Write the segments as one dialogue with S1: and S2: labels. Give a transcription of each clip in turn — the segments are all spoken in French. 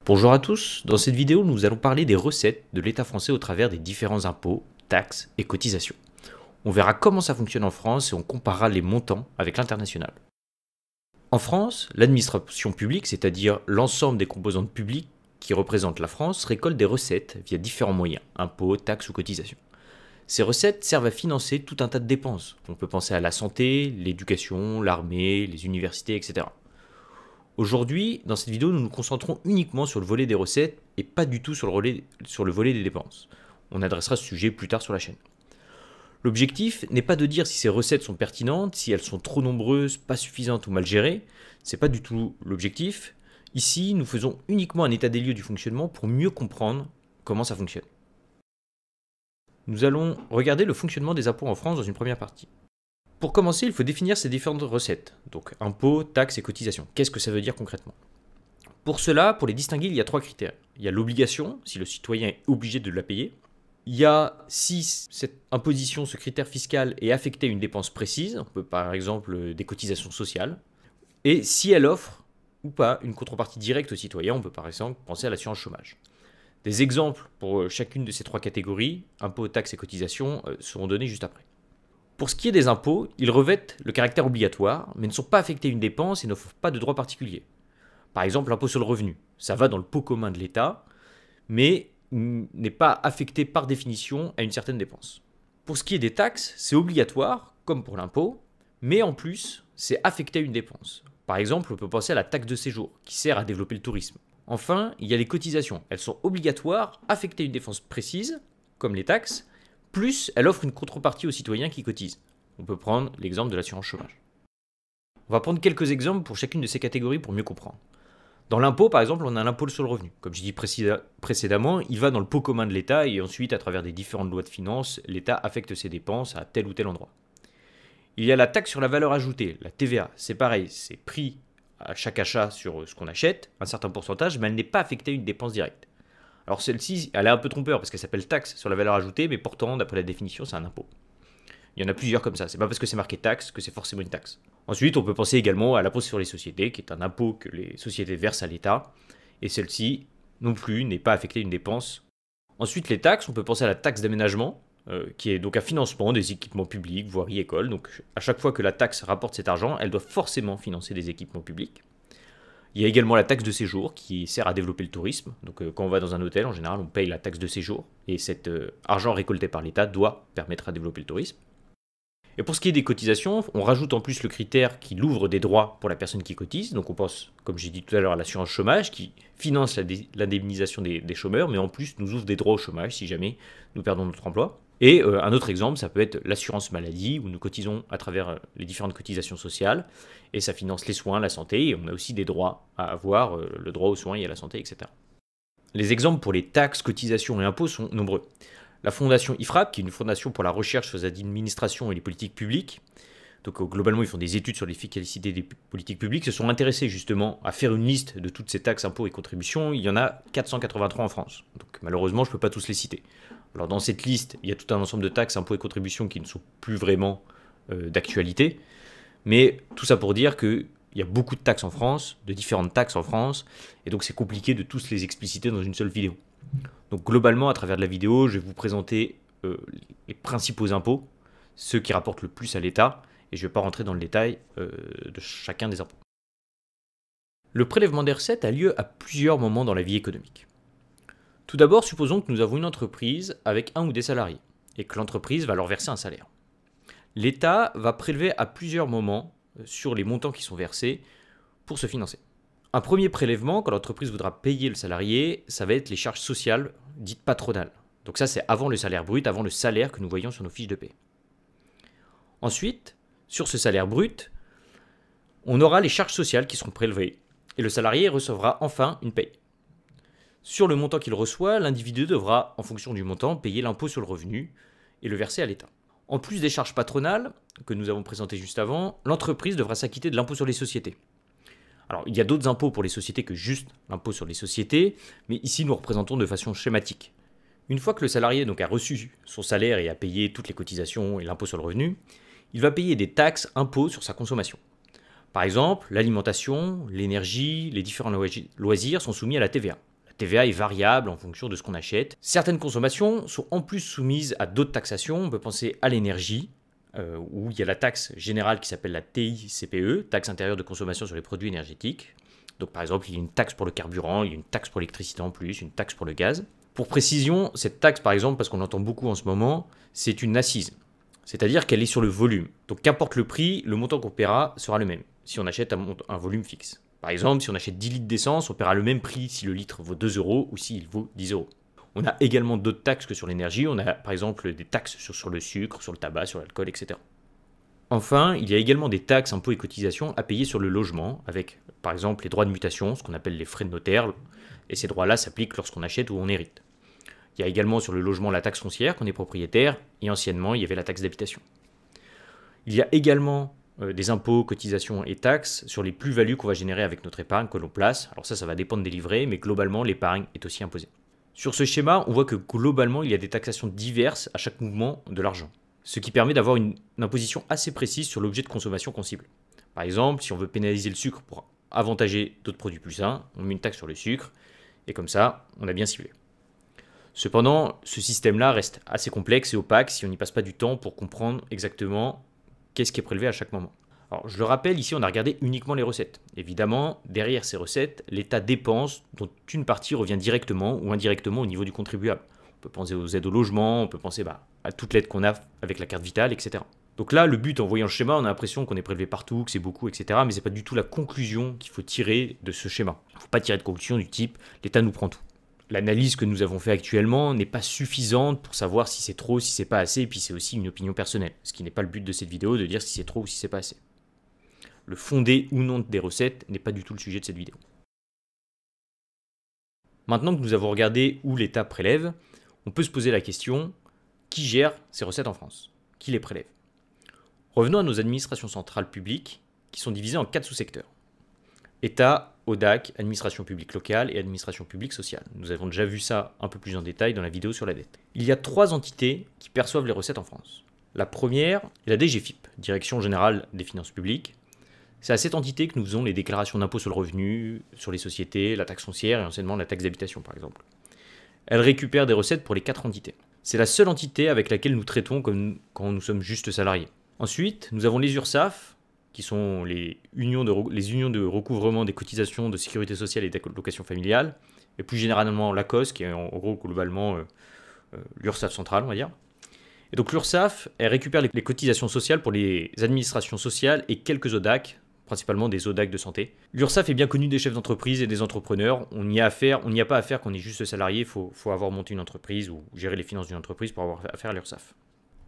S1: Bonjour à tous, dans cette vidéo nous allons parler des recettes de l'État français au travers des différents impôts, taxes et cotisations. On verra comment ça fonctionne en France et on comparera les montants avec l'international. En France, l'administration publique, c'est-à-dire l'ensemble des composantes publiques qui représentent la France, récolte des recettes via différents moyens, impôts, taxes ou cotisations. Ces recettes servent à financer tout un tas de dépenses. On peut penser à la santé, l'éducation, l'armée, les universités, etc. Aujourd'hui, dans cette vidéo, nous nous concentrons uniquement sur le volet des recettes et pas du tout sur le volet des dépenses. On adressera ce sujet plus tard sur la chaîne. L'objectif n'est pas de dire si ces recettes sont pertinentes, si elles sont trop nombreuses, pas suffisantes ou mal gérées. C'est pas du tout l'objectif. Ici, nous faisons uniquement un état des lieux du fonctionnement pour mieux comprendre comment ça fonctionne. Nous allons regarder le fonctionnement des impôts en France dans une première partie. Pour commencer, il faut définir ces différentes recettes, donc impôts, taxes et cotisations. Qu'est-ce que ça veut dire concrètement? Pour cela, pour les distinguer, il y a trois critères. Il y a l'obligation, si le citoyen est obligé de la payer. Il y a si cette imposition, ce critère fiscal est affecté à une dépense précise, on peut par exemple des cotisations sociales, et si elle offre ou pas une contrepartie directe au citoyen, on peut par exemple penser à l'assurance chômage. Des exemples pour chacune de ces trois catégories, impôts, taxes et cotisations, seront donnés juste après. Pour ce qui est des impôts, ils revêtent le caractère obligatoire, mais ne sont pas affectés à une dépense et n'offrent pas de droit particulier. Par exemple, l'impôt sur le revenu, ça va dans le pot commun de l'État, mais n'est pas affecté par définition à une certaine dépense. Pour ce qui est des taxes, c'est obligatoire, comme pour l'impôt, mais en plus, c'est affecté à une dépense. Par exemple, on peut penser à la taxe de séjour, qui sert à développer le tourisme. Enfin, il y a les cotisations. Elles sont obligatoires, affectées à une dépense précise, comme les taxes, plus elle offre une contrepartie aux citoyens qui cotisent. On peut prendre l'exemple de l'assurance chômage. On va prendre quelques exemples pour chacune de ces catégories pour mieux comprendre. Dans l'impôt, par exemple, on a l'impôt sur le revenu. Comme je dis précédemment, il va dans le pot commun de l'État et ensuite, à travers des différentes lois de finances, l'État affecte ses dépenses à tel ou tel endroit. Il y a la taxe sur la valeur ajoutée, la TVA. C'est pareil, c'est pris à chaque achat sur ce qu'on achète, un certain pourcentage, mais elle n'est pas affectée à une dépense directe. Alors celle-ci, elle est un peu trompeur parce qu'elle s'appelle taxe sur la valeur ajoutée, mais pourtant, d'après la définition, c'est un impôt. Il y en a plusieurs comme ça, c'est pas parce que c'est marqué taxe que c'est forcément une taxe. Ensuite, on peut penser également à l'impôt sur les sociétés, qui est un impôt que les sociétés versent à l'État, et celle-ci, non plus, n'est pas affectée à une dépense. Ensuite, les taxes, on peut penser à la taxe d'aménagement, qui est donc un financement des équipements publics, voirie, école. Donc à chaque fois que la taxe rapporte cet argent, elle doit forcément financer des équipements publics. Il y a également la taxe de séjour qui sert à développer le tourisme. Donc quand on va dans un hôtel, en général, on paye la taxe de séjour. Et cet argent récolté par l'État doit permettre à développer le tourisme. Et pour ce qui est des cotisations, on rajoute en plus le critère qui ouvre des droits pour la personne qui cotise. Donc on pense, comme j'ai dit tout à l'heure, à l'assurance chômage qui finance l'indemnisation des chômeurs, mais en plus nous ouvre des droits au chômage si jamais nous perdons notre emploi. Et un autre exemple, ça peut être l'assurance maladie, où nous cotisons à travers les différentes cotisations sociales, et ça finance les soins, la santé, et on a aussi des droits à avoir, le droit aux soins et à la santé, etc. Les exemples pour les taxes, cotisations et impôts sont nombreux. La fondation IFRAP, qui est une fondation pour la recherche sur les administrations et les politiques publiques, donc globalement ils font des études sur l'efficacité des politiques publiques, se sont intéressés justement à faire une liste de toutes ces taxes, impôts et contributions. Il y en a 483 en France, donc malheureusement je ne peux pas tous les citer. Alors dans cette liste, il y a tout un ensemble de taxes, impôts et contributions qui ne sont plus vraiment d'actualité, mais tout ça pour dire qu'il y a beaucoup de taxes en France, de différentes taxes en France, et donc c'est compliqué de tous les expliciter dans une seule vidéo. Donc globalement, à travers de la vidéo, je vais vous présenter les principaux impôts, ceux qui rapportent le plus à l'État, et je ne vais pas rentrer dans le détail de chacun des impôts. Le prélèvement des recettes a lieu à plusieurs moments dans la vie économique. Tout d'abord, supposons que nous avons une entreprise avec un ou des salariés, et que l'entreprise va leur verser un salaire. L'État va prélever à plusieurs moments sur les montants qui sont versés pour se financer. Un premier prélèvement, quand l'entreprise voudra payer le salarié, ça va être les charges sociales dites patronales. Donc ça, c'est avant le salaire brut, avant le salaire que nous voyons sur nos fiches de paie. Ensuite, sur ce salaire brut, on aura les charges sociales qui seront prélevées et le salarié recevra enfin une paye. Sur le montant qu'il reçoit, l'individu devra, en fonction du montant, payer l'impôt sur le revenu et le verser à l'État. En plus des charges patronales, que nous avons présentées juste avant, l'entreprise devra s'acquitter de l'impôt sur les sociétés. Alors, il y a d'autres impôts pour les sociétés que juste l'impôt sur les sociétés, mais ici nous représentons de façon schématique. Une fois que le salarié donc a reçu son salaire et a payé toutes les cotisations et l'impôt sur le revenu, il va payer des taxes, impôts sur sa consommation. Par exemple, l'alimentation, l'énergie, les différents loisirs sont soumis à la TVA. TVA est variable en fonction de ce qu'on achète. Certaines consommations sont en plus soumises à d'autres taxations. On peut penser à l'énergie, où il y a la taxe générale qui s'appelle la TICPE, taxe intérieure de consommation sur les produits énergétiques. Donc par exemple, il y a une taxe pour le carburant, il y a une taxe pour l'électricité en plus, une taxe pour le gaz. Pour précision, cette taxe par exemple, parce qu'on l'entend beaucoup en ce moment, c'est une assise. C'est-à-dire qu'elle est sur le volume. Donc qu'importe le prix, le montant qu'on paiera sera le même, si on achète un volume fixe. Par exemple, si on achète 10 litres d'essence, on paiera le même prix si le litre vaut 2 euros ou s'il vaut 10 euros. On a également d'autres taxes que sur l'énergie. On a par exemple des taxes sur le sucre, sur le tabac, sur l'alcool, etc. Enfin, il y a également des taxes, impôts et cotisations à payer sur le logement, avec par exemple les droits de mutation, ce qu'on appelle les frais de notaire, et ces droits-là s'appliquent lorsqu'on achète ou on hérite. Il y a également sur le logement la taxe foncière, qu'on est propriétaire, et anciennement il y avait la taxe d'habitation. Il y a également des impôts, cotisations et taxes sur les plus-values qu'on va générer avec notre épargne que l'on place. Alors ça va dépendre des livrets, mais globalement, l'épargne est aussi imposée. Sur ce schéma, on voit que globalement, il y a des taxations diverses à chaque mouvement de l'argent, ce qui permet d'avoir une imposition assez précise sur l'objet de consommation qu'on cible. Par exemple, si on veut pénaliser le sucre pour avantager d'autres produits plus sains, on met une taxe sur le sucre, et comme ça, on a bien ciblé. Cependant, ce système-là reste assez complexe et opaque si on n'y passe pas du temps pour comprendre exactement qu'est-ce qui est prélevé à chaque moment. Alors, je le rappelle, ici, on a regardé uniquement les recettes. Évidemment, derrière ces recettes, l'État dépense, dont une partie revient directement ou indirectement au niveau du contribuable. On peut penser aux aides au logement, on peut penser à toute l'aide qu'on a avec la carte vitale, etc. Donc là, le but, en voyant le schéma, on a l'impression qu'on est prélevé partout, que c'est beaucoup, etc. Mais ce n'est pas du tout la conclusion qu'il faut tirer de ce schéma. Il ne faut pas tirer de conclusion du type « l'État nous prend tout ». L'analyse que nous avons fait actuellement n'est pas suffisante pour savoir si c'est trop, si c'est pas assez, et puis c'est aussi une opinion personnelle, ce qui n'est pas le but de cette vidéo, de dire si c'est trop ou si c'est pas assez. Le fondé ou non des recettes n'est pas du tout le sujet de cette vidéo. Maintenant que nous avons regardé où l'État prélève, on peut se poser la question, qui gère ces recettes en France? Qui les prélève? Revenons à nos administrations centrales publiques, qui sont divisées en 4 sous-secteurs. État, ODAC, administration publique locale et administration publique sociale. Nous avons déjà vu ça un peu plus en détail dans la vidéo sur la dette. Il y a 3 entités qui perçoivent les recettes en France. La première est la DGFiP, Direction Générale des Finances Publiques. C'est à cette entité que nous faisons les déclarations d'impôt sur le revenu, sur les sociétés, la taxe foncière et anciennement la taxe d'habitation par exemple. Elle récupère des recettes pour les 4 entités. C'est la seule entité avec laquelle nous traitons comme quand nous sommes juste salariés. Ensuite, nous avons les URSSAF, qui sont les unions de recouvrement des cotisations de sécurité sociale et d'allocation familiale, et plus généralement l'ACOS, qui est en gros globalement l'URSSAF centrale, on va dire. Et donc l'URSSAF, elle récupère les cotisations sociales pour les administrations sociales et quelques ODAC, principalement des ODAC de santé. L'URSSAF est bien connue des chefs d'entreprise et des entrepreneurs. On n'y a pas affaire quand on est juste salarié, il faut avoir monté une entreprise ou gérer les finances d'une entreprise pour avoir affaire à l'URSSAF.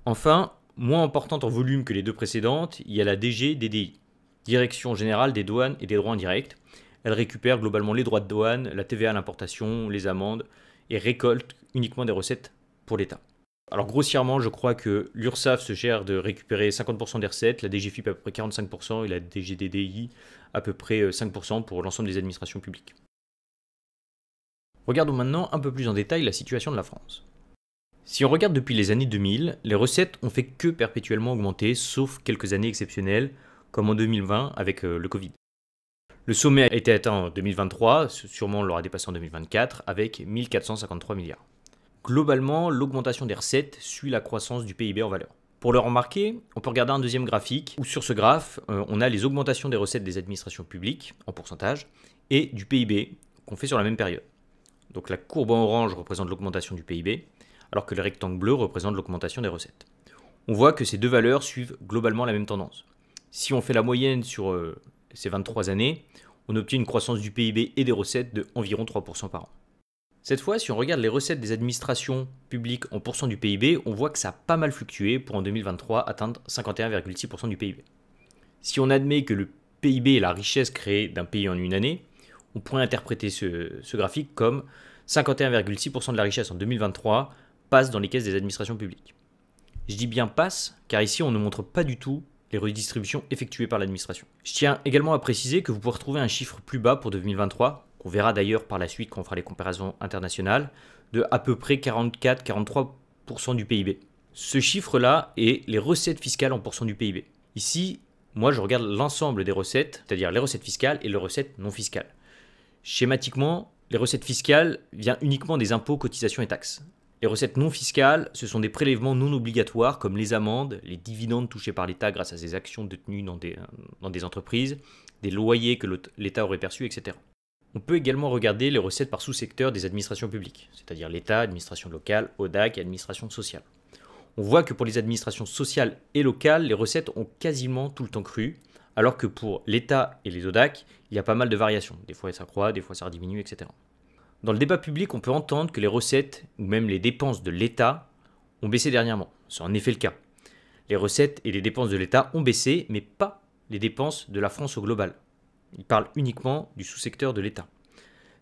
S1: Enfin, moins importante en volume que les 2 précédentes, il y a la DGDDI, Direction Générale des Douanes et des Droits Indirects. Elle récupère globalement les droits de douane, la TVA à l'importation, les amendes et récolte uniquement des recettes pour l'État. Alors grossièrement, je crois que l'URSSAF se gère de récupérer 50% des recettes, la DGFiP à peu près 45% et la DGDDI à peu près 5% pour l'ensemble des administrations publiques. Regardons maintenant un peu plus en détail la situation de la France. Si on regarde depuis les années 2000, les recettes ont fait que perpétuellement augmenter, sauf quelques années exceptionnelles, comme en 2020 avec le Covid. Le sommet a été atteint en 2023, sûrement on l'aura dépassé en 2024, avec 1453 milliards. Globalement, l'augmentation des recettes suit la croissance du PIB en valeur. Pour le remarquer, on peut regarder un deuxième graphique, où sur ce graphe, on a les augmentations des recettes des administrations publiques, en pourcentage, et du PIB, qu'on fait sur la même période. Donc la courbe en orange représente l'augmentation du PIB, alors que le rectangle bleu représente l'augmentation des recettes. On voit que ces 2 valeurs suivent globalement la même tendance. Si on fait la moyenne sur ces 23 années, on obtient une croissance du PIB et des recettes de environ 3% par an. Cette fois, si on regarde les recettes des administrations publiques en pourcent du PIB, on voit que ça a pas mal fluctué pour en 2023 atteindre 51,6% du PIB. Si on admet que le PIB est la richesse créée d'un pays en une année, on pourrait interpréter ce graphique comme 51,6% de la richesse en 2023 passe dans les caisses des administrations publiques. Je dis bien passe, car ici on ne montre pas du tout les redistributions effectuées par l'administration. Je tiens également à préciser que vous pouvez retrouver un chiffre plus bas pour 2023, qu'on verra d'ailleurs par la suite quand on fera les comparaisons internationales, de à peu près 44-43% du PIB. Ce chiffre-là est les recettes fiscales en pourcent du PIB. Ici, moi je regarde l'ensemble des recettes, c'est-à-dire les recettes fiscales et les recettes non fiscales. Schématiquement, les recettes fiscales viennent uniquement des impôts, cotisations et taxes. Les recettes non fiscales, ce sont des prélèvements non obligatoires comme les amendes, les dividendes touchés par l'État grâce à ses actions détenues dans des entreprises, des loyers que l'État aurait perçus, etc. On peut également regarder les recettes par sous-secteur des administrations publiques, c'est-à-dire l'État, administration locale, ODAC et administration sociale. On voit que pour les administrations sociales et locales, les recettes ont quasiment tout le temps cru, alors que pour l'État et les ODAC, il y a pas mal de variations. Des fois ça croît, des fois ça diminue, etc. Dans le débat public, on peut entendre que les recettes, ou même les dépenses de l'État, ont baissé dernièrement. C'est en effet le cas. Les recettes et les dépenses de l'État ont baissé, mais pas les dépenses de la France au global. Il parle uniquement du sous-secteur de l'État.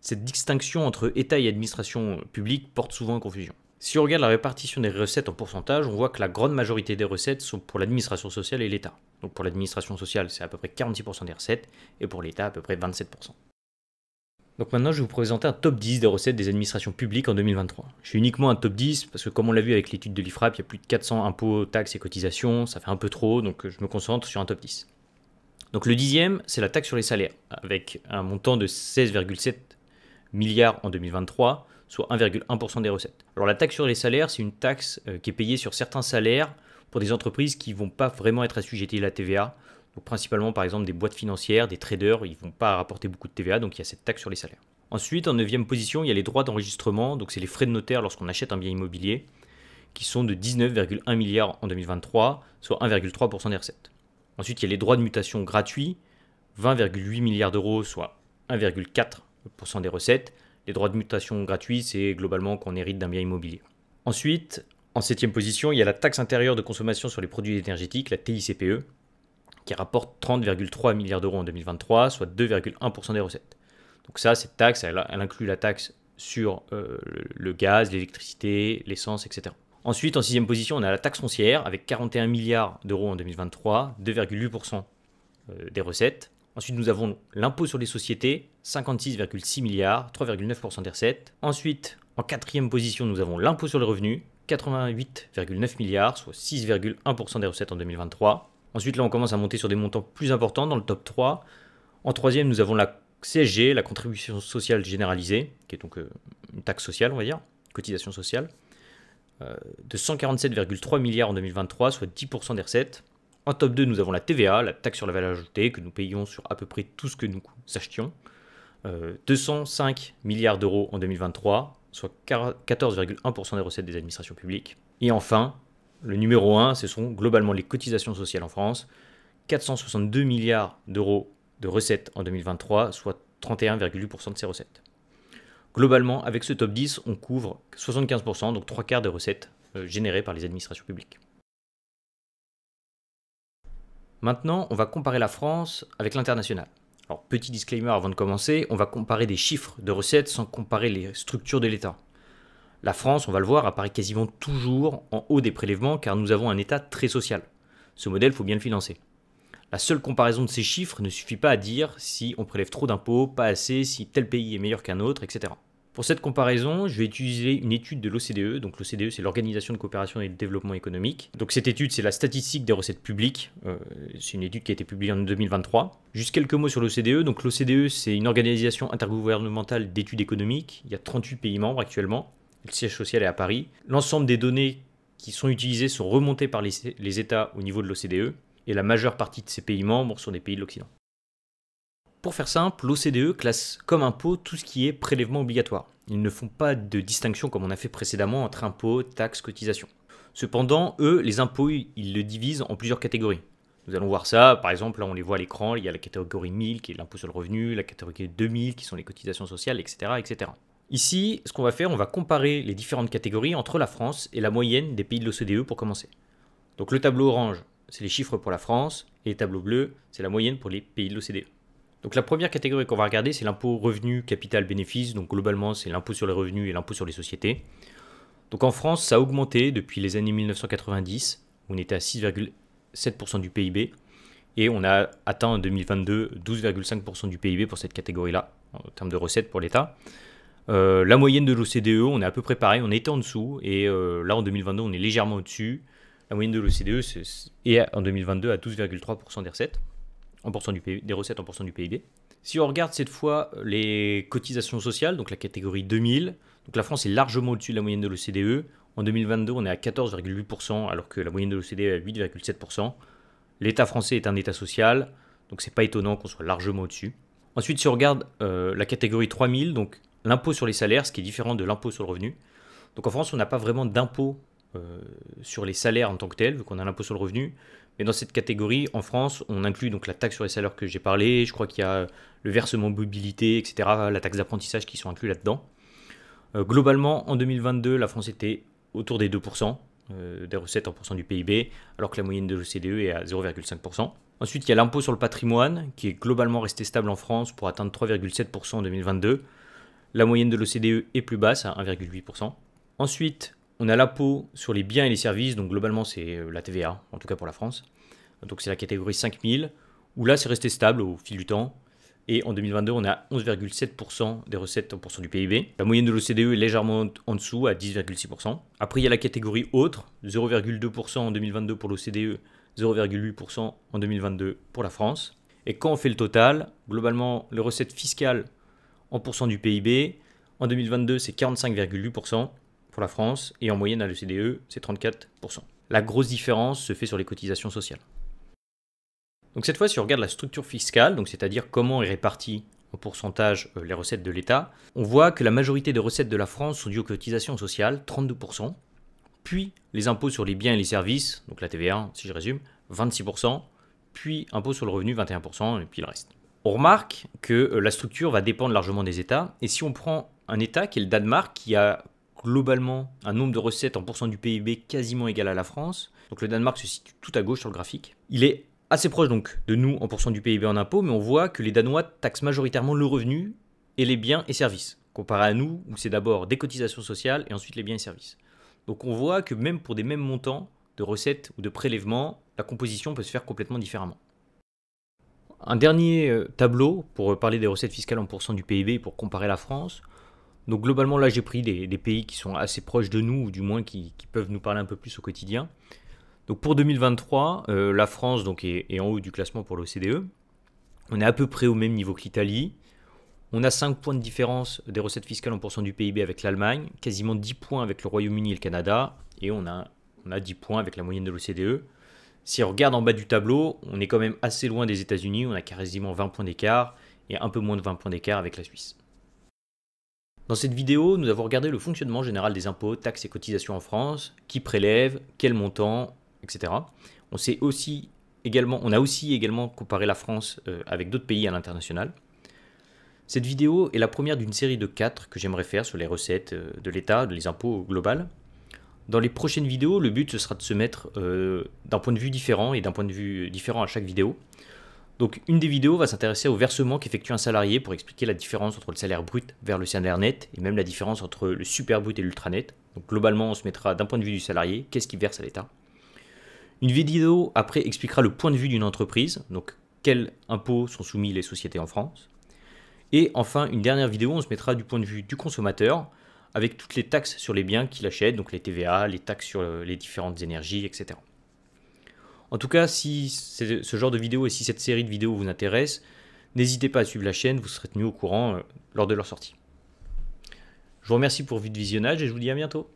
S1: Cette distinction entre État et administration publique porte souvent à confusion. Si on regarde la répartition des recettes en pourcentage, on voit que la grande majorité des recettes sont pour l'administration sociale et l'État. Donc pour l'administration sociale, c'est à peu près 46% des recettes, et pour l'État, à peu près 27%. Donc maintenant, je vais vous présenter un top 10 des recettes des administrations publiques en 2023. Je fais uniquement un top 10 parce que comme on l'a vu avec l'étude de l'IFRAP, il y a plus de 400 impôts, taxes et cotisations, ça fait un peu trop, donc je me concentre sur un top 10. Donc le dixième, c'est la taxe sur les salaires, avec un montant de 16,7 milliards en 2023, soit 1,1% des recettes. Alors la taxe sur les salaires, c'est une taxe qui est payée sur certains salaires pour des entreprises qui ne vont pas vraiment être assujetties à la TVA. Donc principalement par exemple des boîtes financières, des traders, ils ne vont pas rapporter beaucoup de TVA, donc il y a cette taxe sur les salaires. Ensuite, en 9e position, il y a les droits d'enregistrement, donc c'est les frais de notaire lorsqu'on achète un bien immobilier, qui sont de 19,1 milliards en 2023, soit 1,3% des recettes. Ensuite, il y a les droits de mutation gratuits, 20,8 milliards d'euros, soit 1,4% des recettes. Les droits de mutation gratuits, c'est globalement qu'on hérite d'un bien immobilier. Ensuite, en 7e position, il y a la taxe intérieure de consommation sur les produits énergétiques, la TICPE, qui rapporte 30,3 milliards d'euros en 2023, soit 2,1% des recettes. Donc ça, cette taxe, elle inclut la taxe sur le gaz, l'électricité, l'essence, etc. Ensuite, en 6e position, on a la taxe foncière, avec 41 milliards d'euros en 2023, 2,8% des recettes. Ensuite, nous avons l'impôt sur les sociétés, 56,6 milliards, 3,9% des recettes. Ensuite, en 4e position, nous avons l'impôt sur le revenu, 88,9 milliards, soit 6,1% des recettes en 2023. Ensuite, là, on commence à monter sur des montants plus importants dans le top 3. En 3e, nous avons la CSG, la contribution sociale généralisée, qui est donc une taxe sociale, on va dire, cotisation sociale, de 147,3 milliards en 2023, soit 10% des recettes. En top 2, nous avons la TVA, la taxe sur la valeur ajoutée, que nous payons sur à peu près tout ce que nous achetions, 205 milliards d'euros en 2023, soit 14,1% des recettes des administrations publiques. Et enfin, le numéro 1, ce sont globalement les cotisations sociales en France, 462 milliards d'euros de recettes en 2023, soit 31,8% de ces recettes. Globalement, avec ce top 10, on couvre 75%, donc 3 quarts des recettes générées par les administrations publiques. Maintenant, on va comparer la France avec l'international. Alors, petit disclaimer avant de commencer, on va comparer des chiffres de recettes sans comparer les structures de l'État. La France, on va le voir, apparaît quasiment toujours en haut des prélèvements car nous avons un État très social. Ce modèle, il faut bien le financer. La seule comparaison de ces chiffres ne suffit pas à dire si on prélève trop d'impôts, pas assez, si tel pays est meilleur qu'un autre, etc. Pour cette comparaison, je vais utiliser une étude de l'OCDE. Donc l'OCDE, c'est l'Organisation de coopération et de développement économique. Donc cette étude, c'est la statistique des recettes publiques. C'est une étude qui a été publiée en 2023. Juste quelques mots sur l'OCDE. Donc l'OCDE, c'est une organisation intergouvernementale d'études économiques. Il y a 38 pays membres actuellement. Le siège social est à Paris. L'ensemble des données qui sont utilisées sont remontées par les États au niveau de l'OCDE. Et la majeure partie de ces pays membres sont des pays de l'Occident. Pour faire simple, l'OCDE classe comme impôt tout ce qui est prélèvement obligatoire. Ils ne font pas de distinction comme on a fait précédemment entre impôts, taxes, cotisations. Cependant, eux, les impôts, ils le divisent en plusieurs catégories. Nous allons voir ça, par exemple, là on les voit à l'écran, il y a la catégorie 1000 qui est l'impôt sur le revenu, la catégorie 2000 qui sont les cotisations sociales, etc. etc. Ici, ce qu'on va faire, on va comparer les différentes catégories entre la France et la moyenne des pays de l'OCDE pour commencer. Donc le tableau orange, c'est les chiffres pour la France, et le tableau bleu, c'est la moyenne pour les pays de l'OCDE. Donc la première catégorie qu'on va regarder, c'est l'impôt revenu, capital, bénéfice. Donc globalement, c'est l'impôt sur les revenus et l'impôt sur les sociétés. Donc en France, ça a augmenté depuis les années 1990, où on était à 6,7% du PIB. Et on a atteint en 2022 12,5% du PIB pour cette catégorie-là, en termes de recettes pour l'État. La moyenne de l'OCDE, on est à peu près pareil, on était en dessous. Et là, en 2022, on est légèrement au-dessus. La moyenne de l'OCDE est en 2022 à 12,3% des recettes. Des recettes en pourcent du PIB. Si on regarde cette fois les cotisations sociales, donc la catégorie 2000, donc la France est largement au-dessus de la moyenne de l'OCDE. En 2022, on est à 14,8%, alors que la moyenne de l'OCDE est à 8,7%. L'État français est un État social, donc c'est pas étonnant qu'on soit largement au-dessus. Ensuite, si on regarde la catégorie 3000, donc l'impôt sur les salaires, ce qui est différent de l'impôt sur le revenu. Donc en France, on n'a pas vraiment d'impôt sur les salaires en tant que tel, vu qu'on a l'impôt sur le revenu. Mais dans cette catégorie, en France, on inclut donc la taxe sur les salaires que j'ai parlé. Je crois qu'il y a le versement mobilité, etc., la taxe d'apprentissage qui sont inclus là-dedans. Globalement, en 2022, la France était autour des 2% des recettes en pourcent du PIB, alors que la moyenne de l'OCDE est à 0,5%. Ensuite, il y a l'impôt sur le patrimoine, qui est globalement resté stable en France pour atteindre 3,7% en 2022. La moyenne de l'OCDE est plus basse, à 1,8%. Ensuite, on a l'impôt sur les biens et les services, donc globalement c'est la TVA, en tout cas pour la France. Donc c'est la catégorie 5000, où là c'est resté stable au fil du temps. Et en 2022, on est à 11,7% des recettes en pourcent du PIB. La moyenne de l'OCDE est légèrement en dessous, à 10,6%. Après, il y a la catégorie autres, 0,2% en 2022 pour l'OCDE, 0,8% en 2022 pour la France. Et quand on fait le total, globalement, les recettes fiscales en pourcent du PIB, en 2022, c'est 45,8% pour la France, et en moyenne à l'OCDE, c'est 34%. La grosse différence se fait sur les cotisations sociales. Donc cette fois, si on regarde la structure fiscale, donc c'est-à-dire comment est répartie en pourcentage les recettes de l'État, on voit que la majorité des recettes de la France sont dues aux cotisations sociales, 32%, puis les impôts sur les biens et les services, donc la TVA, si je résume, 26%, puis impôts sur le revenu, 21%, et puis le reste. On remarque que la structure va dépendre largement des États, et si on prend un État qui est le Danemark, qui a globalement un nombre de recettes en pourcent du PIB quasiment égal à la France, donc le Danemark se situe tout à gauche sur le graphique, il est assez proche donc de nous en pourcent du PIB en impôts, mais on voit que les Danois taxent majoritairement le revenu et les biens et services, comparé à nous où c'est d'abord des cotisations sociales et ensuite les biens et services. Donc on voit que même pour des mêmes montants de recettes ou de prélèvements, la composition peut se faire complètement différemment. Un dernier tableau pour parler des recettes fiscales en pourcent du PIB pour comparer la France. Donc globalement là j'ai pris des pays qui sont assez proches de nous ou du moins qui peuvent nous parler un peu plus au quotidien. Donc pour 2023, la France donc, est en haut du classement pour l'OCDE. On est à peu près au même niveau que l'Italie. On a 5 points de différence des recettes fiscales en pourcent du PIB avec l'Allemagne, quasiment 10 points avec le Royaume-Uni et le Canada, et on a 10 points avec la moyenne de l'OCDE. Si on regarde en bas du tableau, on est quand même assez loin des États-Unis, on a quasiment 20 points d'écart, et un peu moins de 20 points d'écart avec la Suisse. Dans cette vidéo, nous avons regardé le fonctionnement général des impôts, taxes et cotisations en France, qui prélève, quel montant, etc. On a aussi également comparé la France avec d'autres pays à l'international. Cette vidéo est la première d'une série de 4 que j'aimerais faire sur les recettes de l'État, les impôts global. Dans les prochaines vidéos, le but ce sera de se mettre d'un point de vue différent et d'un point de vue différent à chaque vidéo. Donc une des vidéos va s'intéresser au versement qu'effectue un salarié pour expliquer la différence entre le salaire brut vers le salaire net et même la différence entre le super brut et l'ultra net. Donc globalement on se mettra d'un point de vue du salarié, qu'est-ce qu'il verse à l'État. Une vidéo après expliquera le point de vue d'une entreprise, donc quels impôts sont soumis les sociétés en France. Et enfin une dernière vidéo, on se mettra du point de vue du consommateur avec toutes les taxes sur les biens qu'il achète, donc les TVA, les taxes sur les différentes énergies, etc. En tout cas, si ce genre de vidéo et si cette série de vidéos vous intéresse, n'hésitez pas à suivre la chaîne, vous serez tenu au courant lors de leur sortie. Je vous remercie pour votre visionnage et je vous dis à bientôt.